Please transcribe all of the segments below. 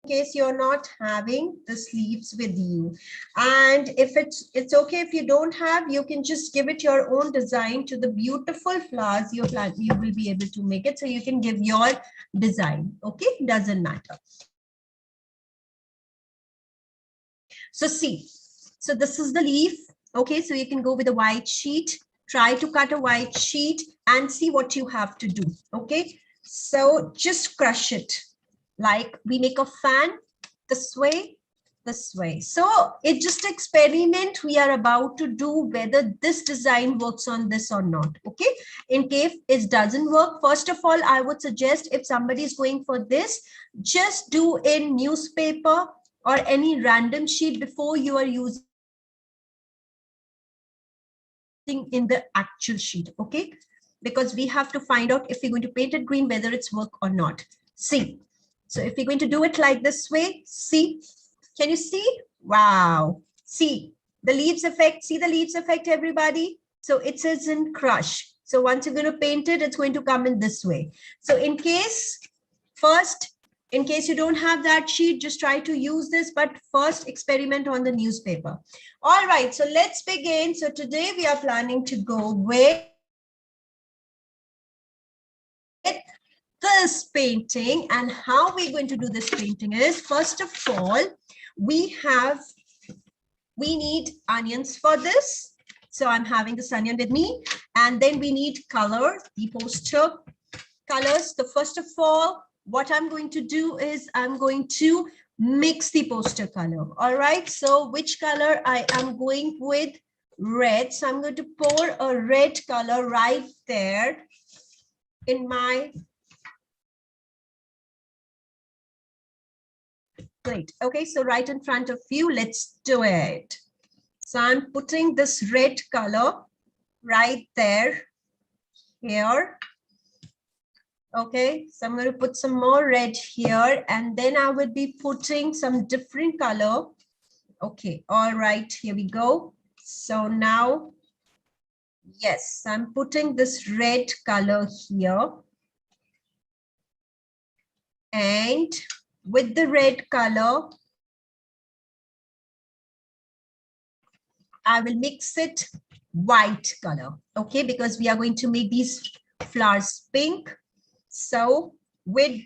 case you're not having the sleeves with you. And if it's okay if you don't have, you can just give it your own design to the beautiful flowers you will be able to make it. So you can give your design. Okay, doesn't matter. So see, so this is the leaf. Okay, so you can go with a white sheet, try to cut a white sheet and see what you have to do. Okay, so just crush it like we make a fan this way. So it's just experiment we are about to do whether this design works on this or not. Okay, in case it doesn't work, first of all, I would suggest if somebody is going for this, just do in newspaper or any random sheet before you are using in the actual sheet. Okay, because we have to find out if we're going to paint it green, whether it's work or not. See, so if we're going to do it like this way, see, can you see? Wow, see the leaves effect, see the leaves effect, everybody. So it says in crush. So once you're going to paint it, it's going to come in this way. So in case you don't have that sheet, just try to use this, but first experiment on the newspaper. All right, so let's begin. So today we are planning to go with this painting, and how we're going to do this painting is, first of all, we need onions for this. So I'm having this onion with me, and then we need color, the poster colors. So first of all, what I'm going to do is I'm going to mix the poster color. All right, so which color I am going with? Red. So I'm going to pour a red color right there in my plate. Okay, so right in front of you, let's do it. So I'm putting this red color right there, here. Okay, so I'm going to put some more red here, and then I would be putting some different color. Okay, all right, here we go. So now, yes, I'm putting this red color here. And with the red color, I will mix it white color. Okay, because we are going to make these flowers pink. So with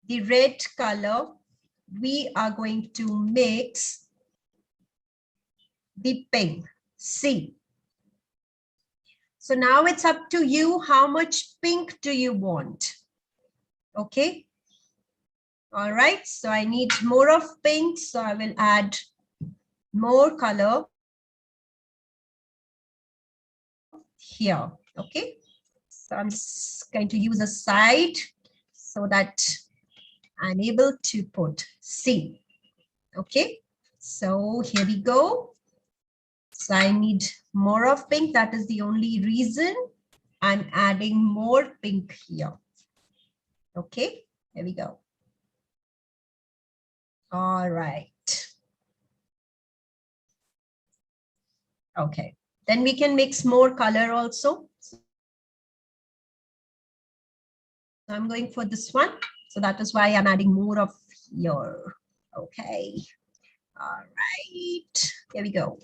the red color, we are going to mix the pink. See. So now it's up to you. How much pink do you want? Okay. All right. So I need more of pink. So I will add more color here. Okay. So I'm just going to use a side so that I'm able to put C. Okay, so here we go. So I need more of pink. That is the only reason I'm adding more pink here. Okay, here we go. All right. Okay, then we can mix more color also. I'm going for this one. So that is why I'm adding more of here. Okay. All right. Here we go.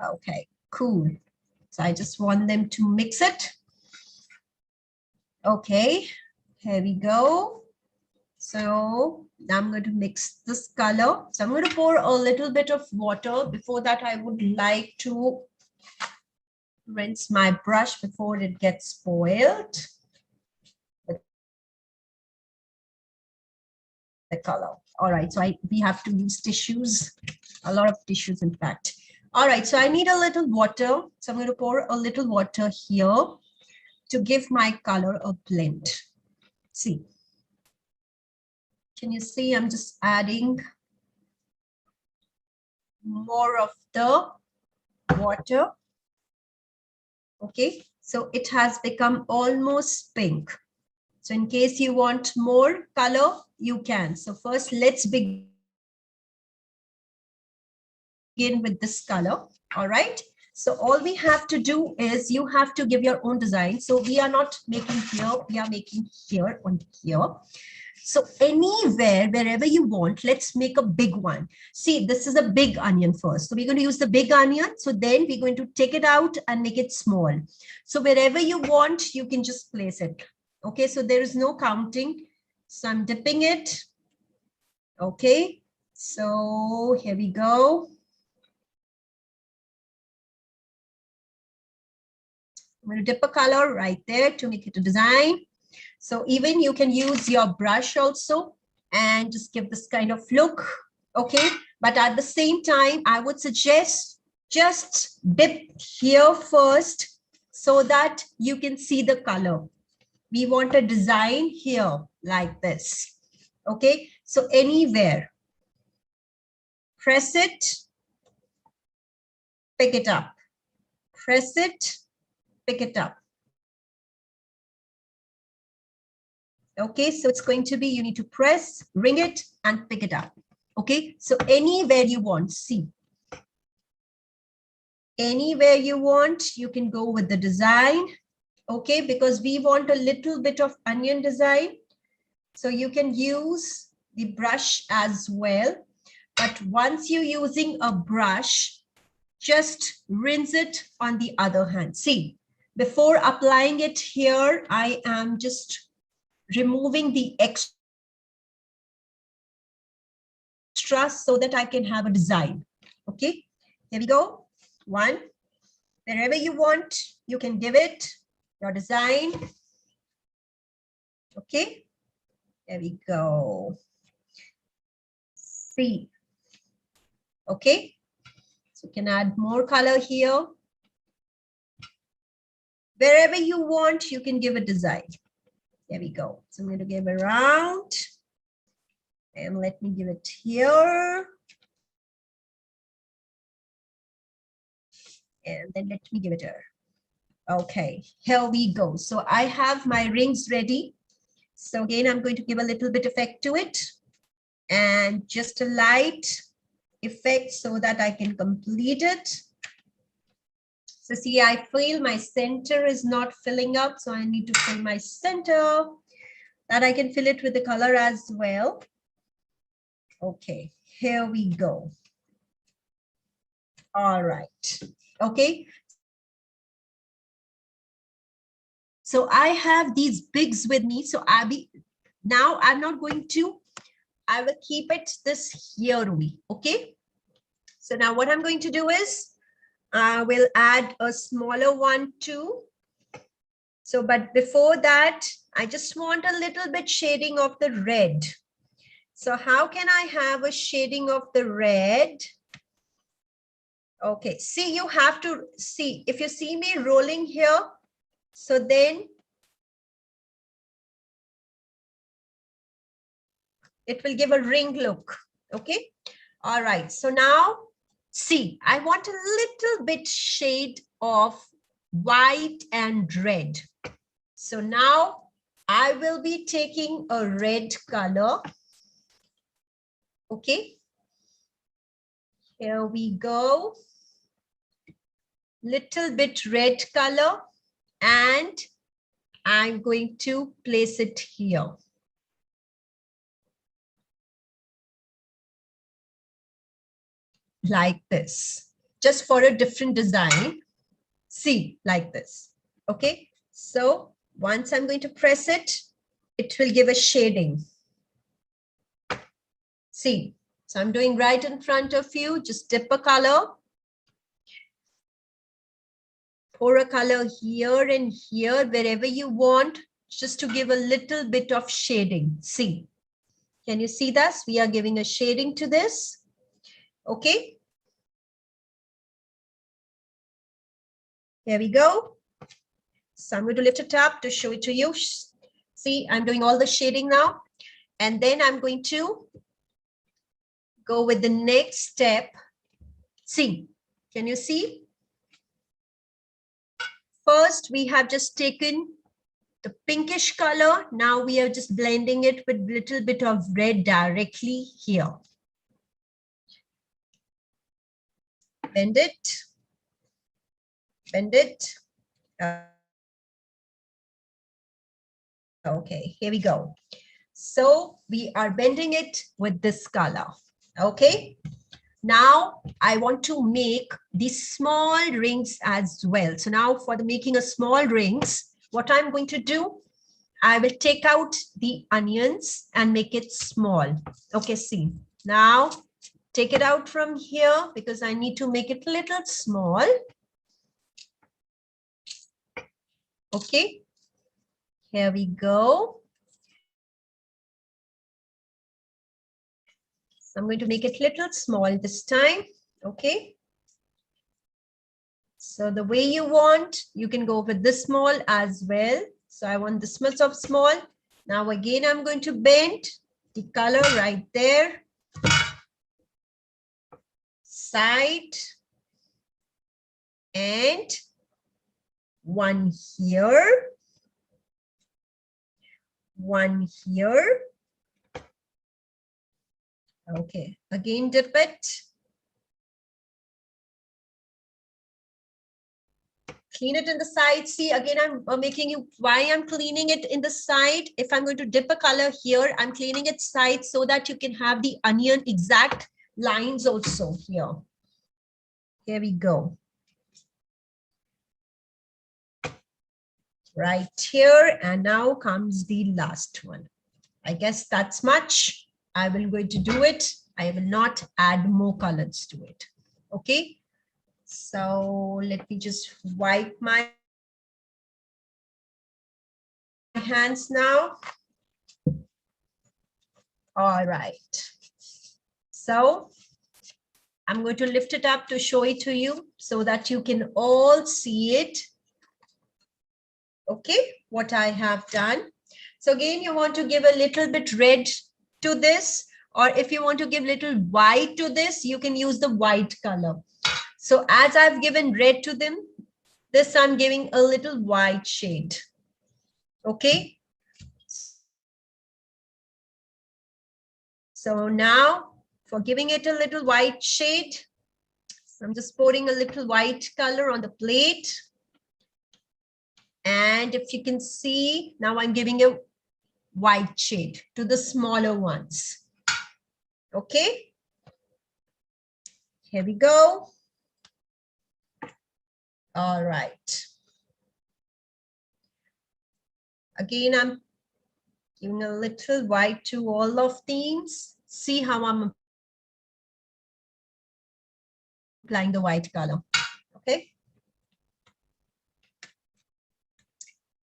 Okay, cool. So I just want them to mix it. Okay, here we go. So now I'm going to mix this color. So I'm going to pour a little bit of water. Before that, I would like to rinse my brush before it gets spoiled. The color. All right, so we have to use tissues, a lot of tissues, in fact. All right, so I need a little water. So I'm going to pour a little water here to give my color a blend. See, can you see? I'm just adding more of the water. Okay, so it has become almost pink. So in case you want more color, you can. So first, let's begin with this color. All right. So all we have to do is you have to give your own design. So we are not making here, we are making here on here. So anywhere, wherever you want, let's make a big one. See, this is a big onion first. So we're going to use the big onion. So then we're going to take it out and make it small. So wherever you want, you can just place it. Okay, so there is no counting. So I'm dipping it. Okay, so here we go. I'm going to dip a color right there to make it a design. So even you can use your brush also and just give this kind of look. Okay, but at the same time, I would suggest just dip here first so that you can see the color. We want a design here like this. Okay, so anywhere, press it, pick it up, press it, pick it up. Okay, so it's going to be, you need to press, ring it and pick it up. Okay, so anywhere you want, see. Anywhere you want, you can go with the design. Okay, because we want a little bit of onion design. So you can use the brush as well. But once you're using a brush, just rinse it on the other hand. See, before applying it here, I am just removing the extra so that I can have a design. Okay, here we go. One, wherever you want, you can give it your design. Okay, there we go. See, okay, so you can add more color here. Wherever you want, you can give a design. There we go. So I'm going to give a round. And let me give it here. And then let me give it here. Okay, here we go. So I have my rings ready. So again, I'm going to give a little bit effect to it. And just a light effect so that I can complete it. So see, I feel my center is not filling up. So I need to fill my center. That I can fill it with the color as well. Okay, here we go. All right. Okay. So I have these bigs with me. So now I'm not going to, I will keep it this here only. Okay. So now what I'm going to do is I will add a smaller one too. So, but before that, I just want a little bit shading of the red. So how can I have a shading of the red? Okay, see, you have to see, if you see me rolling here, so then it will give a ring look. Okay. All right. So now see, I want a little bit shade of white and red. So now I will be taking a red color. Okay. Here we go. Little bit red color, and I'm going to place it here. Like this, just for a different design. See, like this. Okay. So once I'm going to press it, it will give a shading. See, so I'm doing right in front of you. Just dip a color. Pour a color here and here, wherever you want, just to give a little bit of shading. See, can you see this? We are giving a shading to this. Okay. There we go. So I'm going to lift it up to show it to you. See, I'm doing all the shading now. And then I'm going to go with the next step. See, can you see? First, we have just taken the pinkish color. Now we are just blending it with a little bit of red directly here. Bend it. Bend it. Okay, here we go. So we are bending it with this color. Okay. Now I want to make these small rings as well. So now for the making a small rings, what I'm going to do, I will take out the onions and make it small. Okay, see. Now take it out from here because I need to make it a little small. Okay, here we go. So I'm going to make it a little small this time. Okay. So the way you want, you can go with this small as well. So I want this much of small. Now again, I'm going to bend the color right there. Side. And one here. One here. Okay, again dip it. Clean it in the side. See, again, I'm making you, why I'm cleaning it in the side. If I'm going to dip a color here, I'm cleaning it side so that you can have the onion exact lines also here. Here we go. Right here. And now comes the last one. I guess that's much. I will going to do it. I will not add more colors to it. Okay. So let me just wipe my hands now. All right. So I'm going to lift it up to show it to you so that you can all see it. Okay, what I have done. So again, you want to give a little bit red to this, or if you want to give little white to this, you can use the white color. So as I've given red to them, this I'm giving a little white shade. Okay. So now for giving it a little white shade, so I'm just pouring a little white color on the plate. And if you can see, now I'm giving a white shade to the smaller ones. Okay. Here we go. All right. Again, I'm giving a little white to all of these. See how I'm applying the white color. Okay.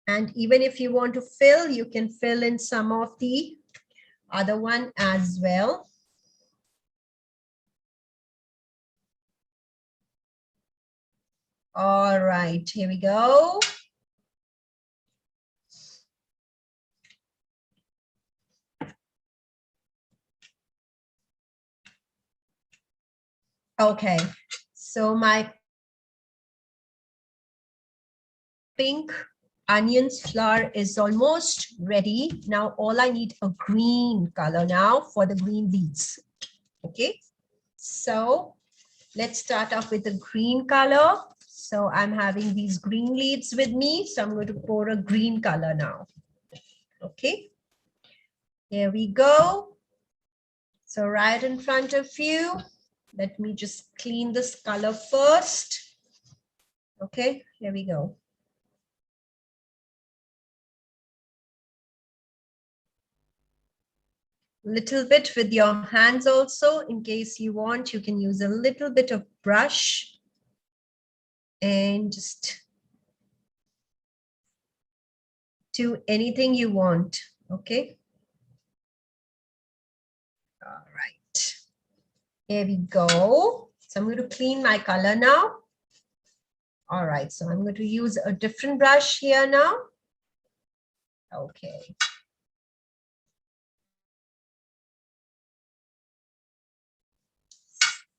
And even if you want to fill, you can fill in some of the other one as well. All right, here we go. Okay, so my pink onions flour is almost ready. Now all I need a green color now for the green leaves. Okay, so let's start off with the green color. So I'm having these green leaves with me. So I'm going to pour a green color now. Okay, here we go. So right in front of you, let me just clean this color first. Okay, here we go. Little bit with your hands also, in case you want, you can use a little bit of brush and just do anything you want. Okay. All right. Here we go. So I'm going to clean my color now. All right. So I'm going to use a different brush here now. Okay.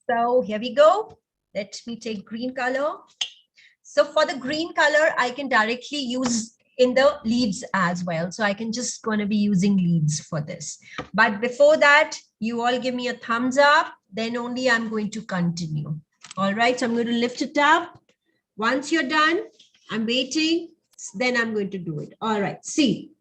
So here we go. Let me take green color. So for the green color, I can directly use in the leaves as well. So I can just going to be using leaves for this. But before that, you all give me a thumbs up. Then only I'm going to continue. All right. So I'm going to lift it up. Once you're done, I'm waiting. Then I'm going to do it. All right. See.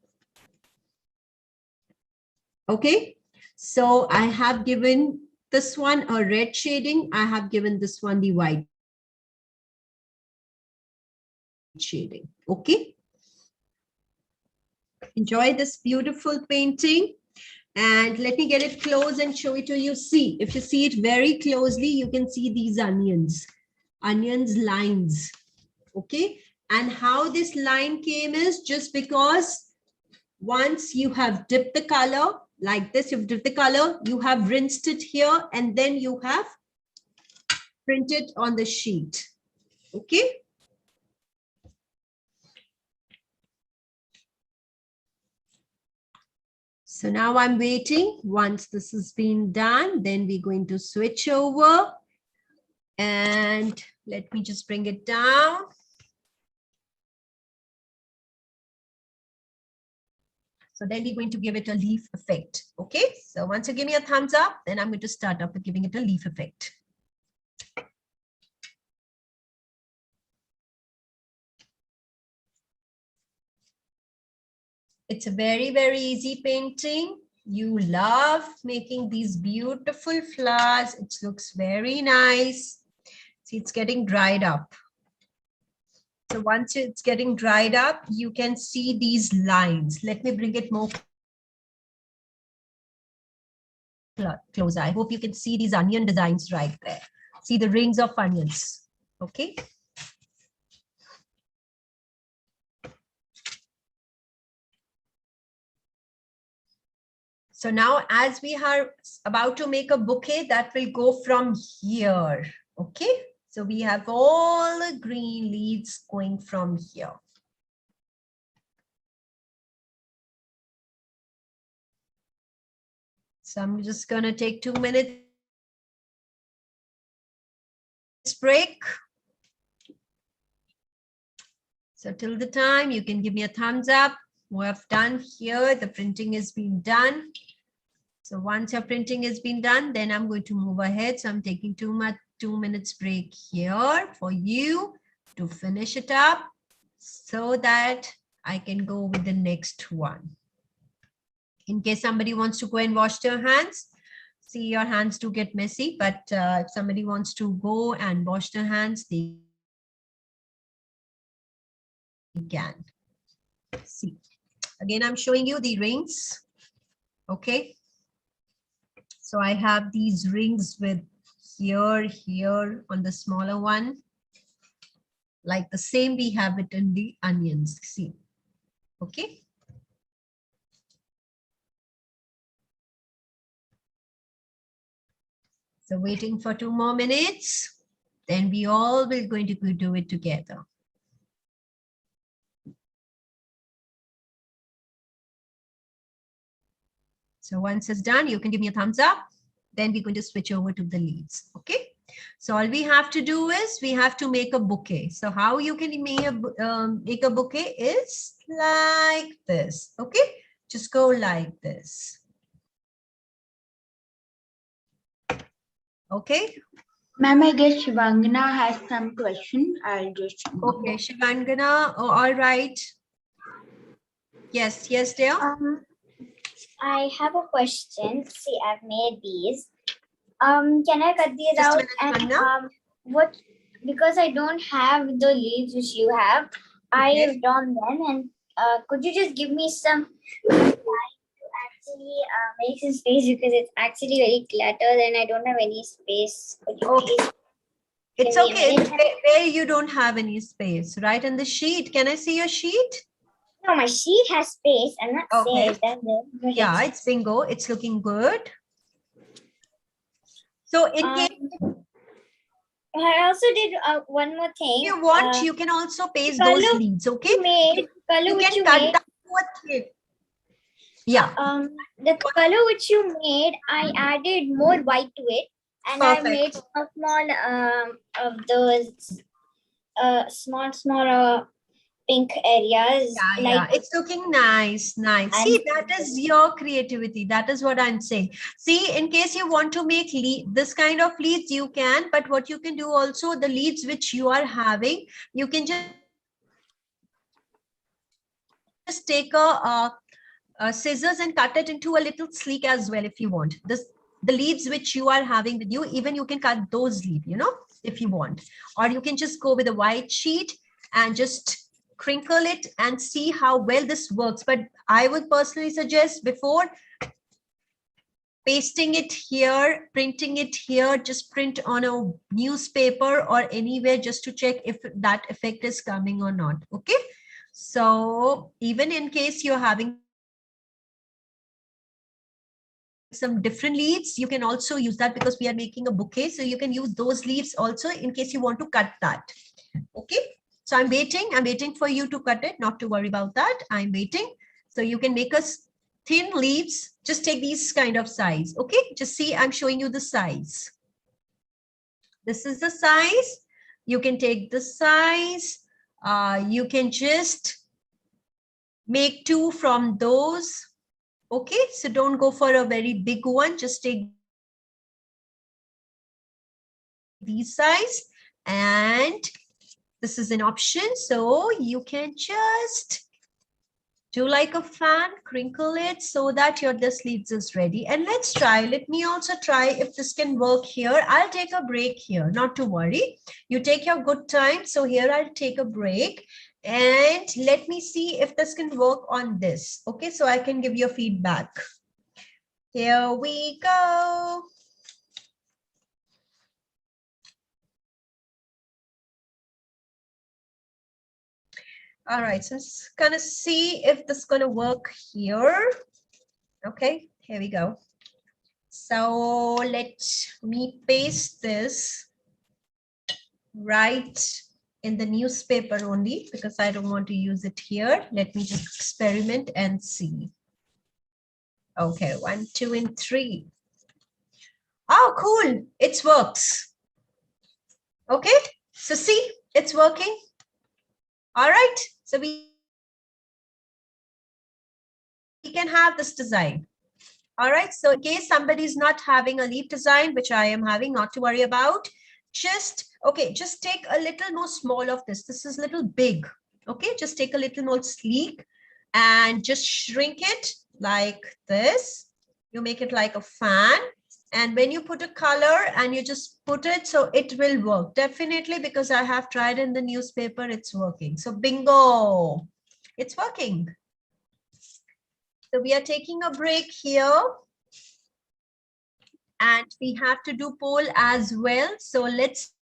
Okay, so I have given this one a red shading. I have given this one the white shading. Okay, enjoy this beautiful painting. And let me get it close and show it to you. See, if you see it very closely, you can see these onions lines. Okay, and how this line came is just because once you have dipped the color like this, you've dipped the color, you have rinsed it here, and then you have printed on the sheet. Okay. So now I'm waiting. Once this has been done, then we're going to switch over. And let me just bring it down. So then we're going to give it a leaf effect. Okay. So once you give me a thumbs up, then I'm going to start up with giving it a leaf effect. It's a very, very easy painting. You love making these beautiful flowers. It looks very nice. See, it's getting dried up. So once it's getting dried up, you can see these lines. Let me bring it more closer. I hope you can see these onion designs right there. See the rings of onions. Okay. So now as we are about to make a bouquet that will go from here. Okay. So we have all the green leaves going from here. So I'm just going to take 2 minutes break. So till the time, you can give me a thumbs up. We have done here, the printing has been done. So once your printing has been done, then I'm going to move ahead. So I'm taking 2 minutes break here for you to finish it up so that I can go with the next one. In case somebody wants to go and wash their hands, see your hands do get messy, but if somebody wants to go and wash their hands, they can. See, again, I'm showing you the rings. Okay. So I have these rings with here on the smaller one. Like the same we have it in the onions. See. Okay. So waiting for 2 more minutes. Then we all will going to do it together. So once it's done, you can give me a thumbs up. Then we're going to switch over to the leaves. Okay. So all we have to do is we have to make a bouquet. So how you can make a bouquet is like this. Okay. Just go like this. Okay. Ma'am, I guess Shivangana has some question. I'll just. Okay, Shivangana. Oh, all right. Yes, yes, dear. I have a question. See, I've made these. Can I cut these Just a out? minute, And what? Because I don't have the leaves which you have, Okay. I've drawn them. And could you just give me some time to actually make some space, because it's actually very cluttered and I don't have any space. Could you please? It's give me a okay. minute? Where you don't have any space, right? In the sheet. Can I see your sheet? No, my sheet has space. I'm not saying Okay. it doesn't. But Yeah, it's bingo. It's looking good. So in case I also did one more thing. you want, you can also paste color those leads. Okay. Color which you cut made. down to a yeah. The color which you made, I added more white to it, and Perfect. I made small of those small pink areas. Yeah, like yeah, it's looking nice, nice. See, that is your creativity. That is what I'm saying. See, in case you want to make this kind of leads, you can. But what you can do also, the leads which you are having, you can just take a scissors and cut it into a little sleek as well if you want. The leaves which you are having with you, even you can cut those leaves, you know, if you want. Or you can just go with a white sheet and just crinkle it and see how well this works. But I would personally suggest before pasting it here, printing it here, just print on a newspaper or anywhere just to check if that effect is coming or not. Okay. So even in case you're having some different leaves, you can also use that because we are making a bouquet. So you can use those leaves also in case you want to cut that. Okay. So I'm waiting for you to cut it, not to worry about that. I'm waiting. So you can make us thin leaves. Just take these kind of size. Okay. Just see, I'm showing you the size. This is the size. You can take the size. You can just make 2 from those. Okay, so don't go for a very big one. Just take these size, and this is an option. So you can just do like a fan, crinkle it so that your this leaves is ready. And let's try. Let me also try if this can work here. I'll take a break here, not to worry. You take your good time. So here I'll take a break. And let me see if this can work on this. Okay, so I can give you a feedback. Here we go. All right, so I'm just gonna see if this is gonna work here. Okay, here we go. So let me paste this right in the newspaper only because I don't want to use it here. Let me just experiment and see. Okay, 1, 2, and 3. Oh, cool. It works. Okay, so see, it's working. All right, so we can have this design. All right, so in case somebody is not having a leaf design, which I am having, not to worry about, just take a little more small of this. This is a little big. Okay, just take a little more sleek and just shrink it like this. You make it like a fan. And when you put a color and you just put it, so it will work definitely because I have tried in the newspaper, it's working. So bingo, it's working. So we are taking a break here. And we have to do poll as well. So let's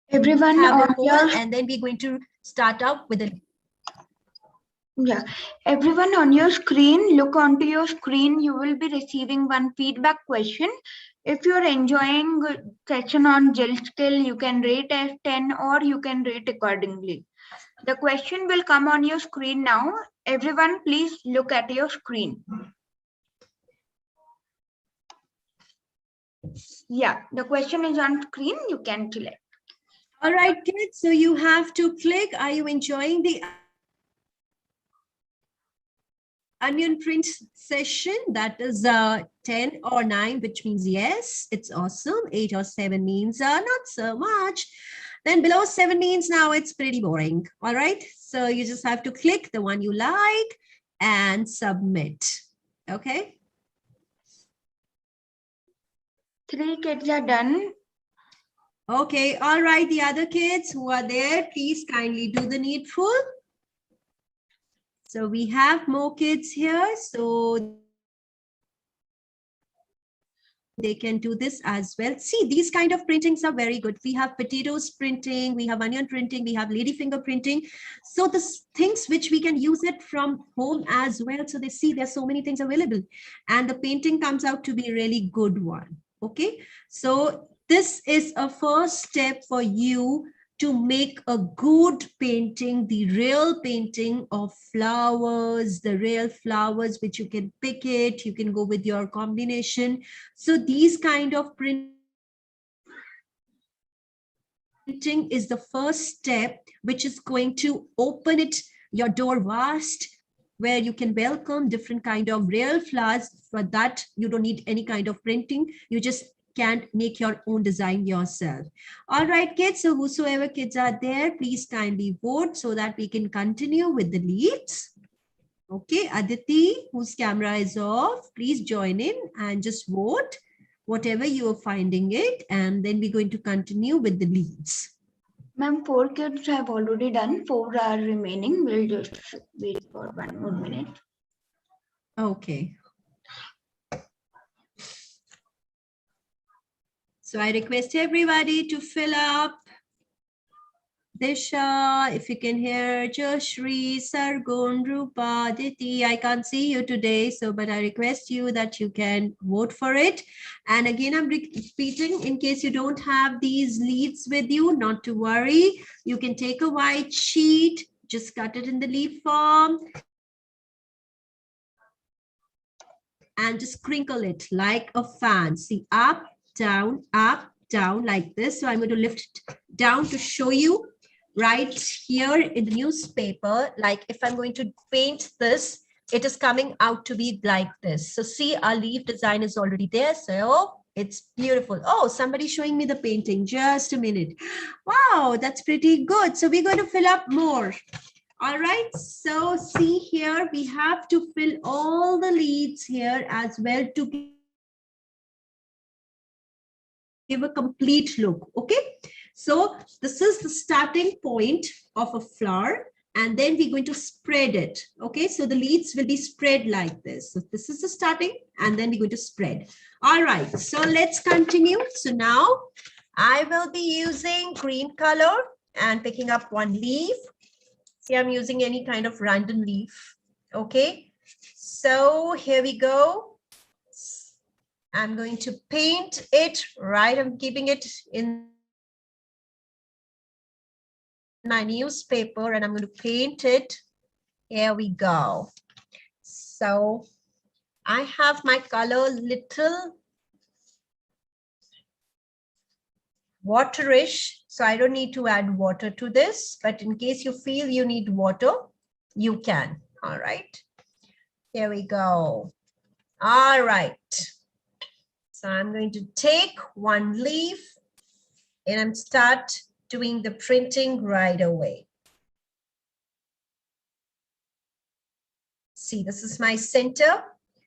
Everyone have on a poll your and then we're going to start out with it. everyone on your screen, look onto your screen. You will be receiving one feedback question. If you're enjoying session on ZILLSKILL, you can rate as 10 or you can rate accordingly. The question will come on your screen now. Everyone, please look at your screen. Yeah, the question is on screen. You can select. All right, kids. So you have to click. Are you enjoying the onion print session? That is 10 or 9, which means yes, it's awesome. 8 or 7 means not so much. Then below 7 means now it's pretty boring. All right. So you just have to click the one you like and submit. Okay. 3 kids are done. Okay. All right. The other kids who are there, please kindly do the needful. So we have more kids here. So they can do this as well. See, these kind of printings are very good. We have potatoes printing, we have onion printing, we have ladyfinger printing. So the things which we can use it from home as well. So they see there's so many things available and the painting comes out to be a really good one. Okay, so this is a first step for you to make a good painting, the real painting of flowers, the real flowers which you can pick it, you can go with your combination. So these kind of printing is the first step which is going to open it your door vast, where you can welcome different kind of real flowers. For that you don't need any kind of printing, you just can make your own design yourself. All right, kids, so whosoever kids are there, please kindly vote so that we can continue with the leaves. Okay, Aditi, whose camera is off, please join in and just vote whatever you are finding it. And then we're going to continue with the leads. Ma'am, 4 kids have already done. 4 are remaining. We'll just wait for 1 more minute. Okay. So I request everybody to fill up. Disha, if you can hear, Joshri, Sargun, Rupa, Aditi, I can't see you today, so but I request you that you can vote for it. And again, I'm repeating, in case you don't have these leads with you, not to worry. You can take a white sheet, just cut it in the leaf form, and just crinkle it like a fan. See, up, down, like this. So I'm going to lift it down to show you right here in the newspaper. Like if I'm going to paint this, it is coming out to be like this. So see, our leaf design is already there. So it's beautiful. Oh, somebody's showing me the painting. Just a minute. Wow, that's pretty good. So we're going to fill up more. All right, so see here, we have to fill all the leads here as well to give a complete look. Okay, so this is the starting point of a flower, and then we're going to spread it. Okay, so the leads will be spread like this. So this is the starting, and then we're going to spread. All right, so let's continue. So now I will be using green color and picking up one leaf. See, I'm using any kind of random leaf. Okay, so here we go. I'm going to paint it, right? I'm keeping it in my newspaper and I'm going to paint it. Here we go. So I have my color little waterish, so I don't need to add water to this, but in case you feel you need water, you can. All right, here we go. All right, so I'm going to take one leaf and I'm start doing the printing right away. See, this is my center.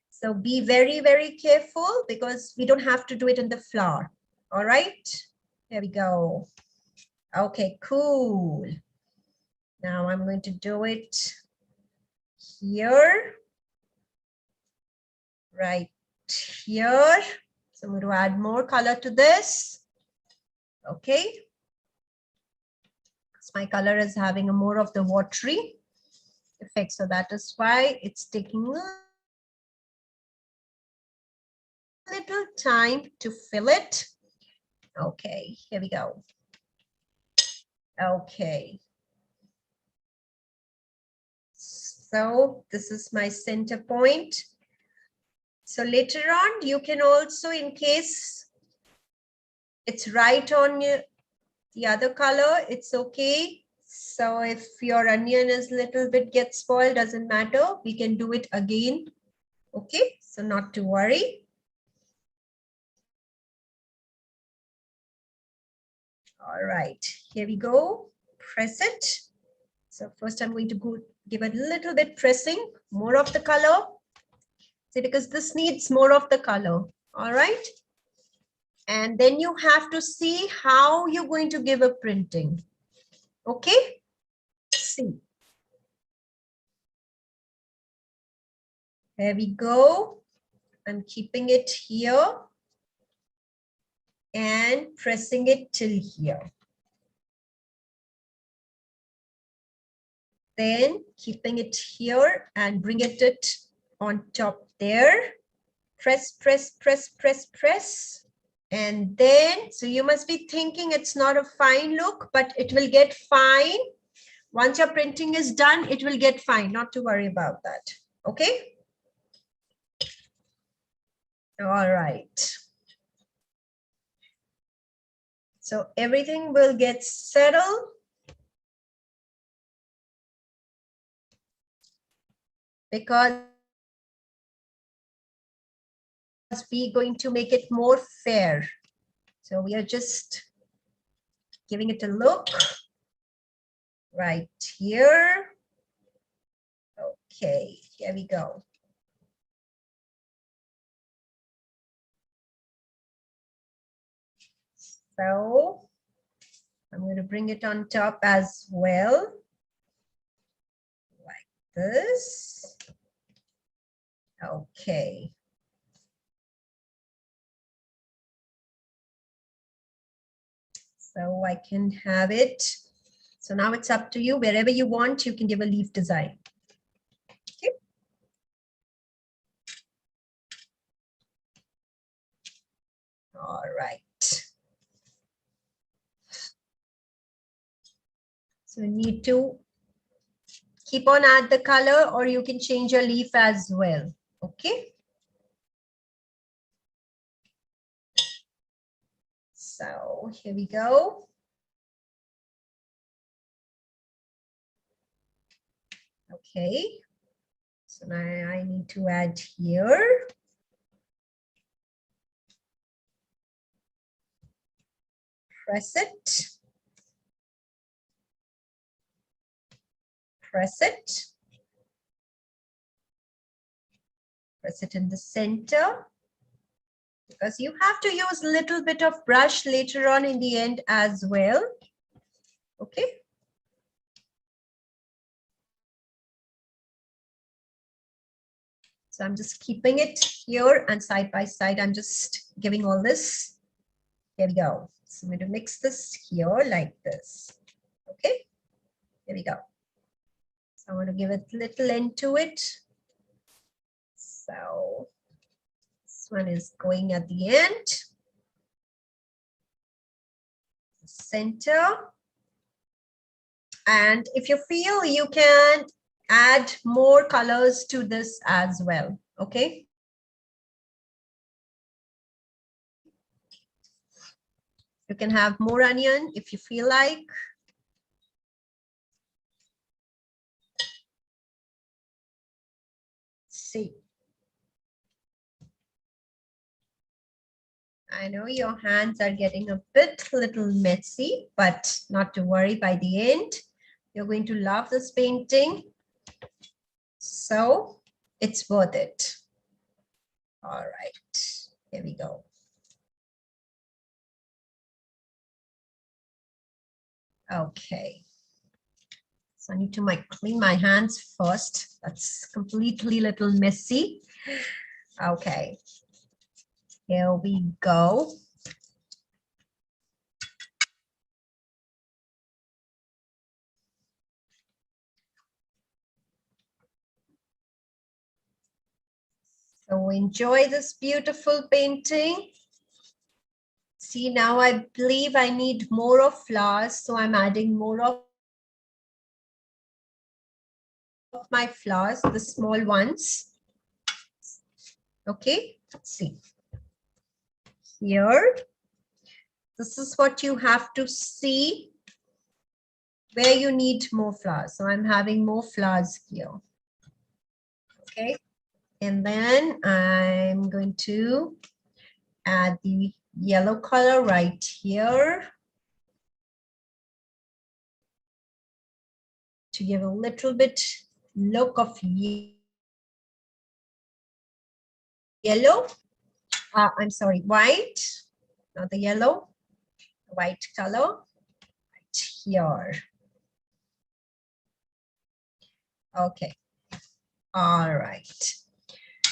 So be very, very careful because we don't have to do it in the flower. All right, there we go. Okay, cool. Now I'm going to do it here, right here. So I'm going to add more color to this. Okay. Because my color is having a more of the watery effect. So that is why it's taking a little time to fill it. Okay, here we go. Okay. So this is my center point. So later on, you can also, in case it's right on the other color, it's okay. So if your onion is a little bit gets spoiled, doesn't matter. We can do it again. Okay, so not to worry. All right, here we go. Press it. So first I'm going to go give a little bit pressing, more of the color. See, because this needs more of the color. All right. And then you have to see how you're going to give a printing. Okay. See. There we go. I'm keeping it here and pressing it till here. Then keeping it here and bring it on top there. Press, press, press, press, press. And then, so you must be thinking it's not a fine look, but it will get fine. Once your printing is done, it will get fine. Not to worry about that. Okay. All right. So everything will get settled. Because we're going to make it more fair. So we are just giving it a look right here. Okay, Here we go. So I'm going to bring it on top as well, like this. Okay. So I can have it. So now it's up to you. Wherever you want, you can give a leaf design. Okay. All right. So you need to keep on add the color, or you can change your leaf as well. Okay. So here we go. Okay. So now I need to add here. Press it. Press it. Press it in the center. Because you have to use a little bit of brush later on in the end as well. Okay. So I'm just keeping it here and side by side. I'm just giving all this. Here we go. So I'm going to mix this here like this. Okay. Here we go. So I want to give it a little end to it. So this one is going at the end. Center. And if you feel, you can add more colors to this as well. Okay. You can have more onion if you feel like. See. I know your hands are getting a little messy, but not to worry. By the end, you're going to love this painting. So it's worth it. All right, here we go. Okay. So I need to clean my hands first. That's completely little messy. Okay. Here we go. So enjoy this beautiful painting. See, now I believe I need more of flowers, so I'm adding more of my flowers, the small ones. Okay, let's see. Here, this is what you have to see where you need more flowers. So I'm having more flowers here. Okay, and then I'm going to add the yellow color right here to give a little bit look of yellow. I'm sorry, white, not the yellow, white color right here. Okay, all right,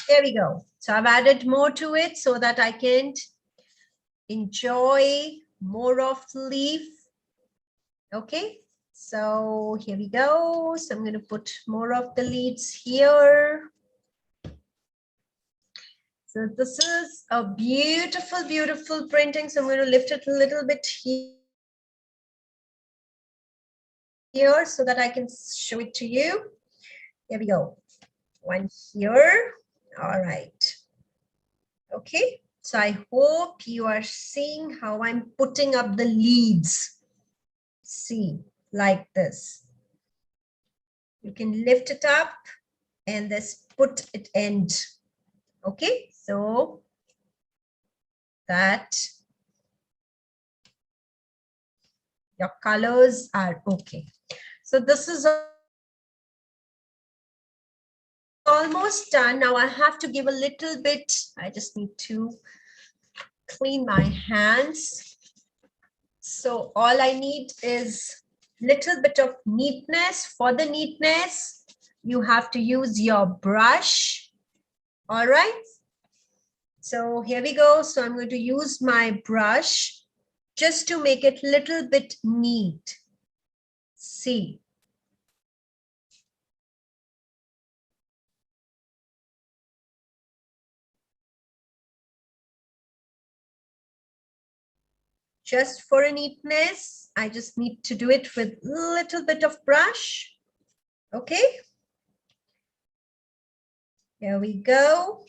there we go. So I've added more to it so that I can enjoy more of the leaf. Okay, so here we go. So I'm going to put more of the leaves here. So this is a beautiful, beautiful printing. So I'm going to lift it a little bit here so that I can show it to you. Here we go. One here. All right. Okay. So I hope you are seeing how I'm putting up the leads. See, like this. You can lift it up and this put it end. Okay. So that your colors are okay. So this is almost done. Now I have to give a little bit. I just need to clean my hands. So all I need is little bit of neatness. For the neatness, you have to use your brush. All right. So here we go. So I'm going to use my brush just to make it little bit neat. See. Just for a neatness, I just need to do it with a little bit of brush. Okay. Here we go.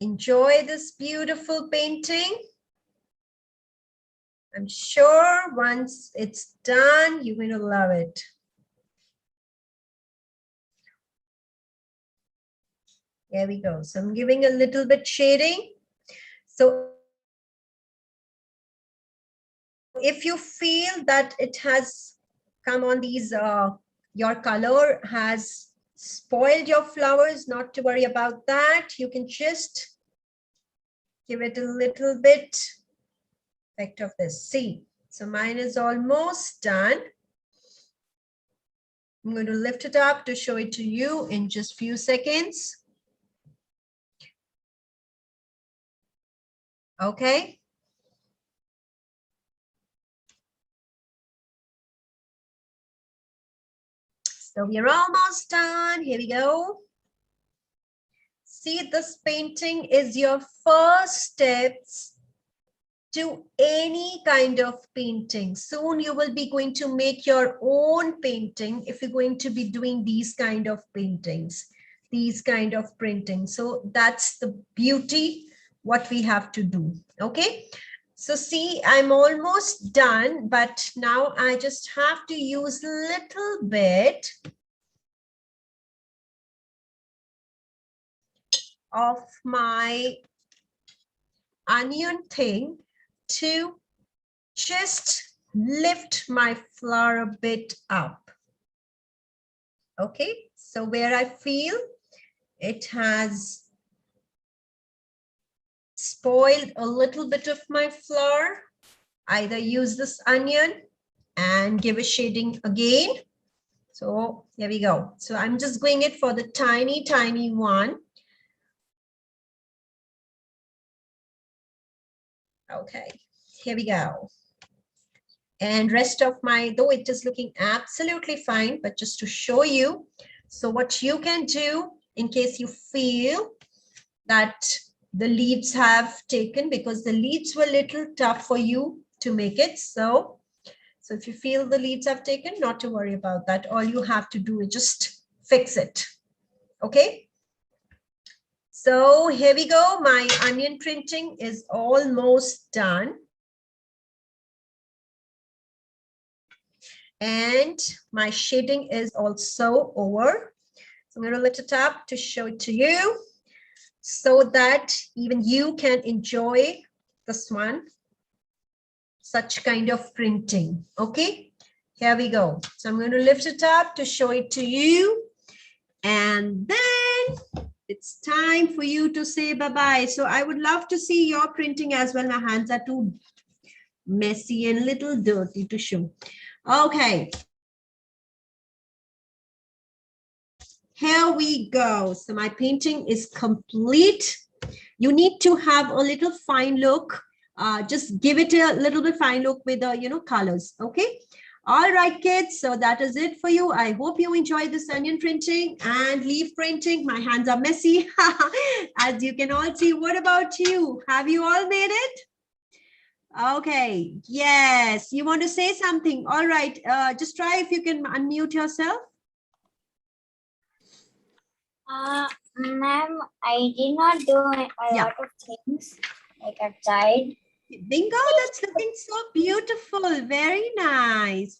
Enjoy this beautiful painting. I'm sure once it's done, you're going to love it. There we go. So I'm giving a little bit shading. So if you feel that it has come on these, your color has spoiled your flowers, not to worry about that. You can just give it a little bit effect of this. See, so mine is almost done. I'm going to lift it up to show it to you in just few seconds. Okay. So we are almost done. Here we go. See, this painting is your first steps to any kind of painting. Soon you will be going to make your own painting if you're going to be doing these kind of paintings, these kind of printing. So that's the beauty, what we have to do. Okay. So see, I'm almost done, but now I just have to use a little bit of my onion thing to just lift my flower a bit up. Okay, so where I feel it has spoiled a little bit of my flower, either use this onion and give a shading again. So here we go. So I'm just going it for the tiny, tiny one. Okay, here we go. And rest of my, though it is looking absolutely fine, but just to show you. So what you can do in case you feel that the leaves have taken, because the leaves were a little tough for you to make it. So if you feel the leaves have taken, not to worry about that. All you have to do is just fix it. Okay. So here we go. My onion printing is almost done. And my shading is also over. So I'm going to lift it up to show it to you so that even you can enjoy this one, such kind of printing. Okay, here we go. So I'm going to lift it up to show it to you. And then it's time for you to say bye-bye. So I would love to see your printing as well. My hands are too messy and little dirty to show. Okay. Here we go. So my painting is complete. You need to have a little fine look. Just give it a little bit fine look with the, colors. Okay. All right, kids. So that is it for you. I hope you enjoyed this onion printing and leaf printing. My hands are messy, as you can all see. What about you? Have you all made it? Okay. Yes. You want to say something? All right. Just try if you can unmute yourself. Ma'am, I did not do a lot of things like outside. Bingo, that's looking so beautiful. Very nice.